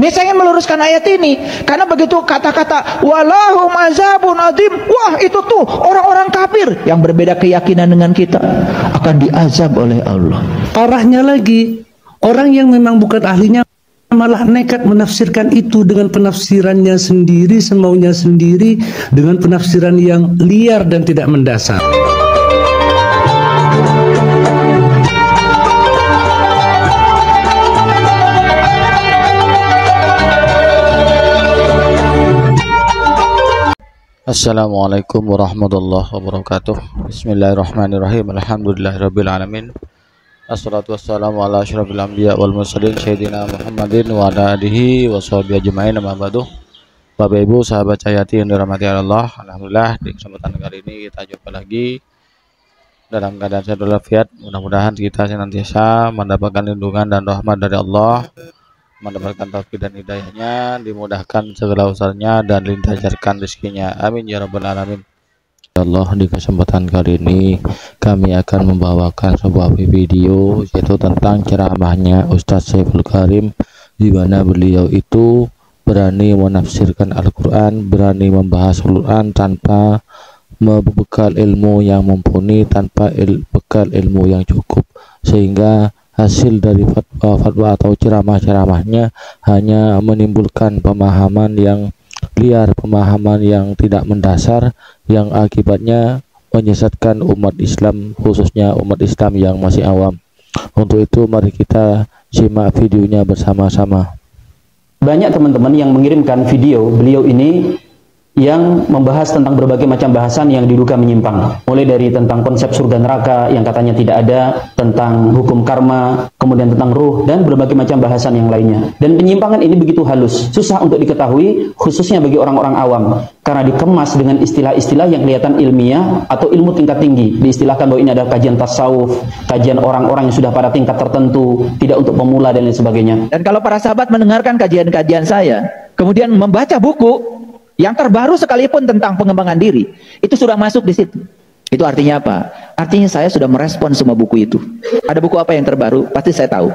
Ini saya ingin meluruskan ayat ini, karena begitu kata-kata walahum azabun adim, wah itu tuh orang-orang kafir yang berbeda keyakinan dengan kita akan diazab oleh Allah. Parahnya lagi, orang yang memang bukan ahlinya malah nekat menafsirkan itu dengan penafsirannya sendiri, semaunya sendiri, dengan penafsiran yang liar dan tidak mendasar. Assalamualaikum warahmatullahi wabarakatuh. Bismillahirrahmanirrahim. Alhamdulillahirrabbilalamin. Assalatu wassalamu ala asyrafil anbiya wal mursalin sayyidina Muhammadin wa ala alihi wa sahbihi ajma'in, amma ba'du. Bapak Ibu sahabat Cahayati yang dirahmati Allah, alhamdulillah di kesempatan kali ini kita jumpa lagi dalam keadaan sehat walafiat. Mudah-mudahan kita senantiasa mendapatkan lindungan dan rahmat dari Allah, mendapatkan taufik dan hidayahnya, dimudahkan segala usahanya dan dilancarkan rezekinya. Amin ya rabbal alamin. Allah, di kesempatan kali ini kami akan membawakan sebuah video yaitu tentang ceramahnya Ustadz Syaiful Karim, di mana beliau itu berani menafsirkan Al-Quran, berani membahas Al-Quran tanpa membekal ilmu yang mumpuni, tanpa bekal ilmu yang cukup, sehingga hasil dari fatwa atau ceramah-ceramahnya hanya menimbulkan pemahaman yang liar, pemahaman yang tidak mendasar, yang akibatnya menyesatkan umat Islam, khususnya umat Islam yang masih awam. Untuk itu mari kita simak videonya bersama-sama. Banyak teman-teman yang mengirimkan video beliau ini yang membahas tentang berbagai macam bahasan yang diduga menyimpang, mulai dari tentang konsep surga neraka yang katanya tidak ada, tentang hukum karma, kemudian tentang ruh, dan berbagai macam bahasan yang lainnya. Dan penyimpangan ini begitu halus, susah untuk diketahui, khususnya bagi orang-orang awam, karena dikemas dengan istilah-istilah yang kelihatan ilmiah atau ilmu tingkat tinggi. Diistilahkan bahwa ini adalah kajian tasawuf, kajian orang-orang yang sudah pada tingkat tertentu, tidak untuk pemula dan lain sebagainya. Dan kalau para sahabat mendengarkan kajian-kajian saya, kemudian membaca buku yang terbaru sekalipun tentang pengembangan diri, itu sudah masuk di situ. Itu artinya apa? Artinya saya sudah merespon semua buku itu. Ada buku apa yang terbaru? Pasti saya tahu.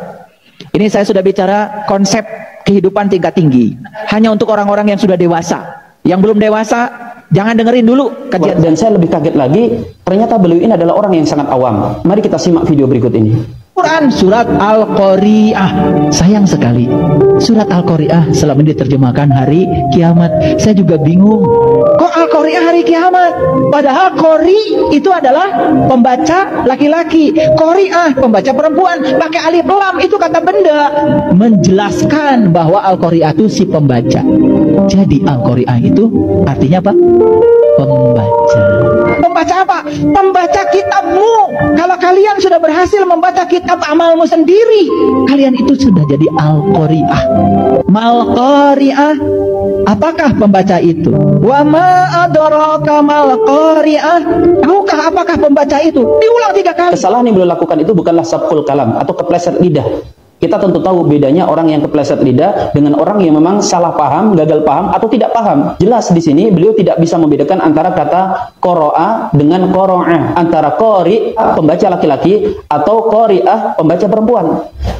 Ini saya sudah bicara konsep kehidupan tingkat tinggi, hanya untuk orang-orang yang sudah dewasa. Yang belum dewasa, jangan dengerin dulu kajian. Dan saya lebih kaget lagi, ternyata beliau ini adalah orang yang sangat awam. Mari kita simak video berikut ini. Quran surat Al-Qari'ah. Sayang sekali, surat Al-Qari'ah selama ini diterjemahkan hari kiamat. Saya juga bingung, kok Al-Qari'ah hari kiamat? Padahal Qari itu adalah pembaca laki-laki, Qari'ah pembaca perempuan. Pakai alif lam itu kata benda menjelaskan bahwa Al-Qari'ah itu si pembaca. Jadi Al-Qari'ah itu artinya apa? Pembaca. Pembaca apa? Pembaca kitabmu. Kalau kalian sudah berhasil membaca kitab amalmu sendiri, kalian itu sudah jadi Al-Qari'ah. Mal-Qari'ah, apakah pembaca itu? Wa ma adraka mal-Qari'ah. Tahukah apakah pembaca itu? Diulang 3 kali. Kesalahan yang beliau lakukan itu bukanlah sabqul kalam atau kepleset lidah. Kita tentu tahu bedanya orang yang kepleset lidah dengan orang yang memang salah paham, gagal paham, atau tidak paham. Jelas di sini beliau tidak bisa membedakan antara kata qara'a dengan qara'a, antara qari pembaca laki-laki atau qari'ah pembaca perempuan.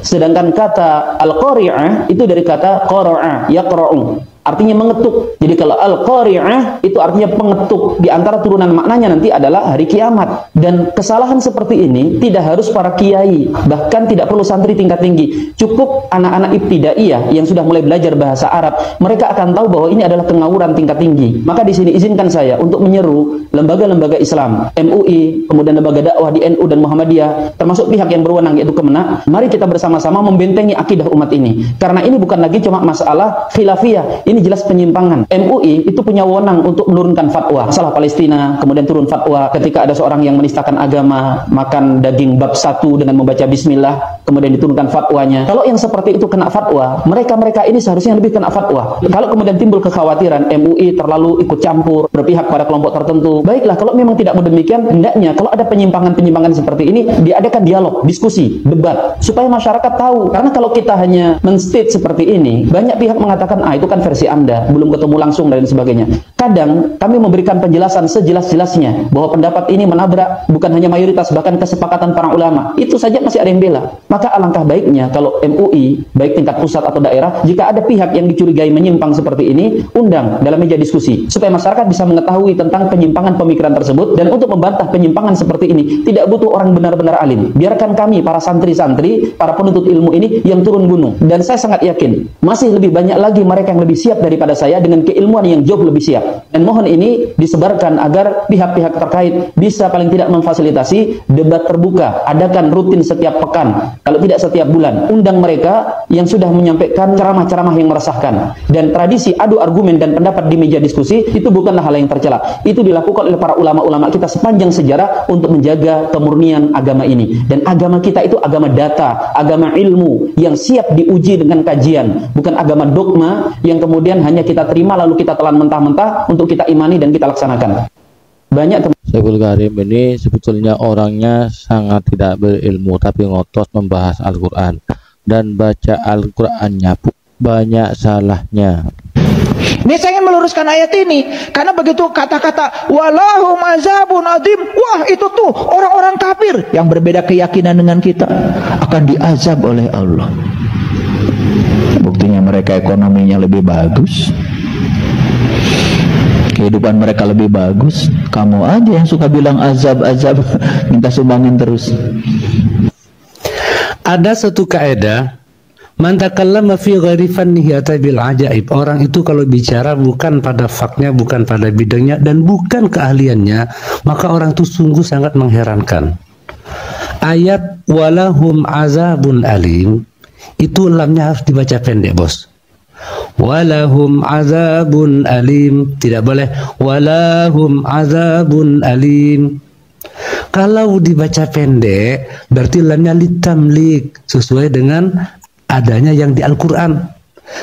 Sedangkan kata al-qari'ah itu dari kata qara'a, yaqra'u, artinya mengetuk. Jadi kalau al-qari'ah itu artinya pengetuk. Di antara turunan maknanya nanti adalah hari kiamat. Dan kesalahan seperti ini tidak harus para kiai, bahkan tidak perlu santri tingkat tinggi. Cukup anak-anak ibtidaiyah yang sudah mulai belajar bahasa Arab, mereka akan tahu bahwa ini adalah kengawuran tingkat tinggi. Maka di sini izinkan saya untuk menyeru lembaga-lembaga Islam, MUI, kemudian lembaga dakwah di NU dan Muhammadiyah, termasuk pihak yang berwenang yaitu Kemenak, mari kita bersama-sama membentengi akidah umat ini. Karena ini bukan lagi cuma masalah khilafiyah, ini jelas penyimpangan. MUI itu punya wewenang untuk menurunkan fatwa masalah Palestina, kemudian turun fatwa ketika ada seorang yang menistakan agama, makan daging bab 1 dengan membaca bismillah, kemudian diturunkan fatwanya. Kalau yang seperti itu kena fatwa, mereka ini seharusnya lebih kena fatwa. Kalau kemudian timbul kekhawatiran MUI terlalu ikut campur, berpihak pada kelompok tertentu, baiklah, kalau memang tidak demikian, hendaknya kalau ada penyimpangan-penyimpangan seperti ini, diadakan dialog, diskusi, debat, supaya masyarakat tahu. Karena kalau kita hanya men-state seperti ini, banyak pihak mengatakan, itu kan versi Anda, belum ketemu langsung dan sebagainya. Kadang kami memberikan penjelasan sejelas-jelasnya bahwa pendapat ini menabrak bukan hanya mayoritas, bahkan kesepakatan para ulama. Itu saja masih ada yang bela. Maka alangkah baiknya kalau MUI, baik tingkat pusat atau daerah, jika ada pihak yang dicurigai menyimpang seperti ini, undang dalam meja diskusi, supaya masyarakat bisa mengetahui tentang penyimpangan pemikiran tersebut. Dan untuk membantah penyimpangan seperti ini, tidak butuh orang benar-benar alim. Biarkan kami, para santri-santri, para penuntut ilmu ini yang turun gunung. Dan saya sangat yakin, masih lebih banyak lagi mereka yang lebih siap daripada saya dengan keilmuan yang jauh lebih siap. Dan mohon ini disebarkan agar pihak-pihak terkait bisa paling tidak memfasilitasi debat terbuka. Adakan rutin setiap pekan, kalau tidak setiap bulan. Undang mereka yang sudah menyampaikan ceramah-ceramah yang meresahkan. Dan tradisi adu argumen dan pendapat di meja diskusi itu bukanlah hal yang tercela. Itu dilakukan oleh para ulama-ulama kita sepanjang sejarah untuk menjaga kemurnian agama ini. Dan agama kita itu agama data, agama ilmu yang siap diuji dengan kajian, bukan agama dogma yang kemudian hanya kita terima lalu kita telan mentah-mentah untuk kita imani dan kita laksanakan. Banyak Syekhul Karim ini sebetulnya orangnya sangat tidak berilmu, tapi ngotos membahas Al-Quran, dan baca Al-Qurannya banyak salahnya. Ini saya ingin meluruskan ayat ini, karena begitu kata-kata walahum azabun adim, wah itu tuh orang-orang kafir yang berbeda keyakinan dengan kita akan diazab oleh Allah. Buktinya mereka ekonominya lebih bagus, kehidupan mereka lebih bagus. Kamu aja yang suka bilang azab-azab, minta sumbangin terus. Ada satu kaidah, man takallama fi ghairi fannihi ata bil ajaib. Orang itu kalau bicara bukan pada faknya, bukan pada bidangnya, dan bukan keahliannya, maka orang itu sungguh sangat mengherankan. Ayat walahum azabun alim itu lamnya harus dibaca pendek, bos. Walahum azabun alim, tidak boleh walahum azabun alim. Kalau dibaca pendek berarti lamnya litamlik, sesuai dengan adanya yang di Al-Quran.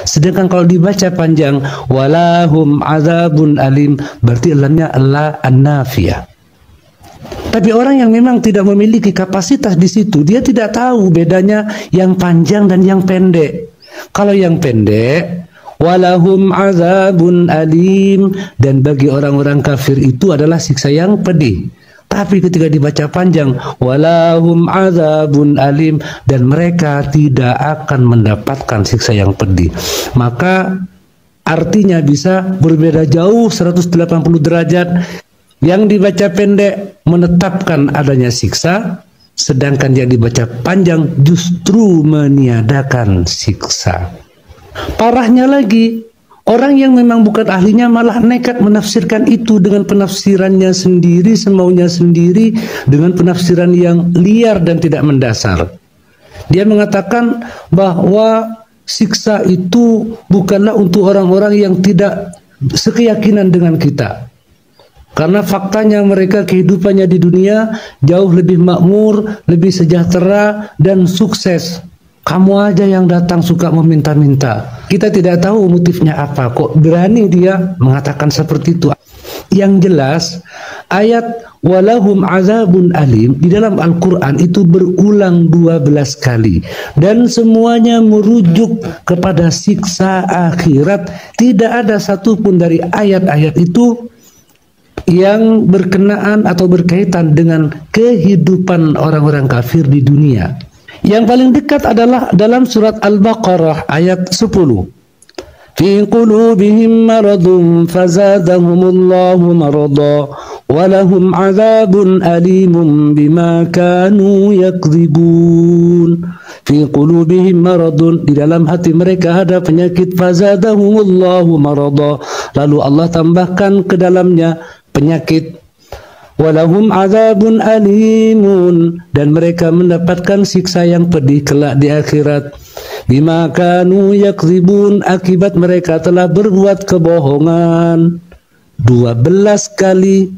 Sedangkan kalau dibaca panjang walahum azabun alim berarti lamnya la an-nafiyah. Tapi orang yang memang tidak memiliki kapasitas di situ, dia tidak tahu bedanya yang panjang dan yang pendek. Kalau yang pendek walahum azabun alim, dan bagi orang-orang kafir itu adalah siksa yang pedih. Tapi ketika dibaca panjang walahum azabun alim, dan mereka tidak akan mendapatkan siksa yang pedih, maka artinya bisa berbeda jauh 180 derajat. Yang dibaca pendek menetapkan adanya siksa, sedangkan yang dibaca panjang justru meniadakan siksa. Parahnya lagi, orang yang memang bukan ahlinya malah nekat menafsirkan itu dengan penafsirannya sendiri, semaunya sendiri, dengan penafsiran yang liar dan tidak mendasar. Dia mengatakan bahwa siksa itu bukanlah untuk orang-orang yang tidak sekeyakinan dengan kita, karena faktanya mereka kehidupannya di dunia jauh lebih makmur, lebih sejahtera dan sukses. Kamu aja yang datang suka meminta-minta. Kita tidak tahu motifnya apa, kok berani dia mengatakan seperti itu. Yang jelas ayat walahum azabun alim di dalam Al-Quran itu berulang 12 kali, dan semuanya merujuk kepada siksa akhirat. Tidak ada satupun dari ayat-ayat itu yang berkenaan atau berkaitan dengan kehidupan orang-orang kafir di dunia. Yang paling dekat adalah dalam surat Al-Baqarah ayat 10. Fi qulubihim maradun fazadahumullahu marada walahum azabun alimun bima kanu yakdzibun. Fi qulubihim maradun, di dalam hati mereka ada penyakit, fazadahumullahu marada, lalu Allah tambahkan ke dalamnya penyakit. Walahum azabun alimun, dan mereka mendapatkan siksa yang pedih kelak di akhirat. Bima kanu yakdzibun, akibat mereka telah berbuat kebohongan. 12 kali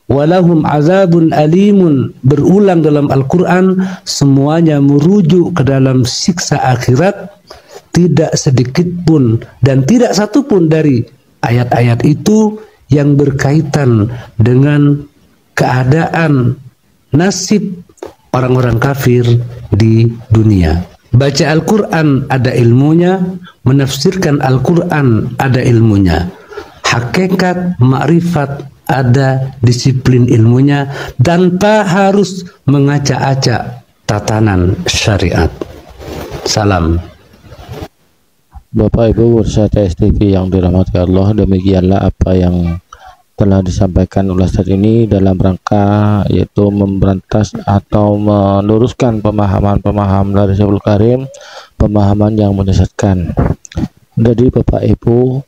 walahum azabun alimun berulang dalam Al-Quran, semuanya merujuk ke dalam siksa akhirat. Tidak sedikit pun dan tidak satu pun dari ayat-ayat itu yang berkaitan dengan keadaan nasib orang-orang kafir di dunia. Baca Al-Quran ada ilmunya, menafsirkan Al-Quran ada ilmunya, hakikat, makrifat ada disiplin ilmunya, tanpa harus mengaca-aca, tatanan syariat. Salam. Bapak Ibu pemirsa TSTV yang dirahmati Allah, demikianlah apa yang telah disampaikan oleh Ustaz ini dalam rangka yaitu memberantas atau meluruskan pemahaman dari Syekhul Karim, pemahaman yang menyesatkan. Jadi Bapak Ibu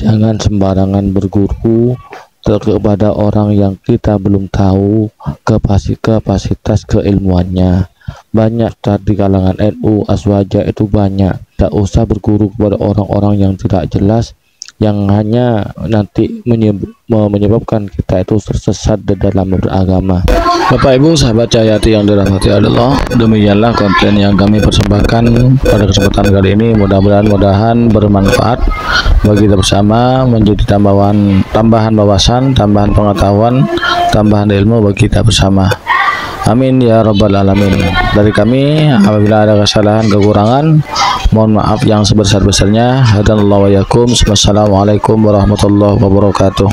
jangan sembarangan berguru kepada orang yang kita belum tahu kapasitas keilmuannya. Banyak di kalangan NU Aswaja itu banyak. Tidak usah berguru kepada orang-orang yang tidak jelas, yang hanya nanti menyebabkan kita itu tersesat di dalam beragama. Bapak Ibu sahabat Cahayati yang dirahmati Allah, demikianlah konten yang kami persembahkan pada kesempatan kali ini. Mudah-mudahan bermanfaat bagi kita bersama, menjadi tambahan wawasan, tambahan pengetahuan, tambahan ilmu bagi kita bersama. Amin ya rabbal alamin. Dari kami, apabila ada kesalahan, kekurangan, mohon maaf yang sebesar-besarnya. Hadanallahu wa yakum. Wassalamualaikum warahmatullahi wabarakatuh.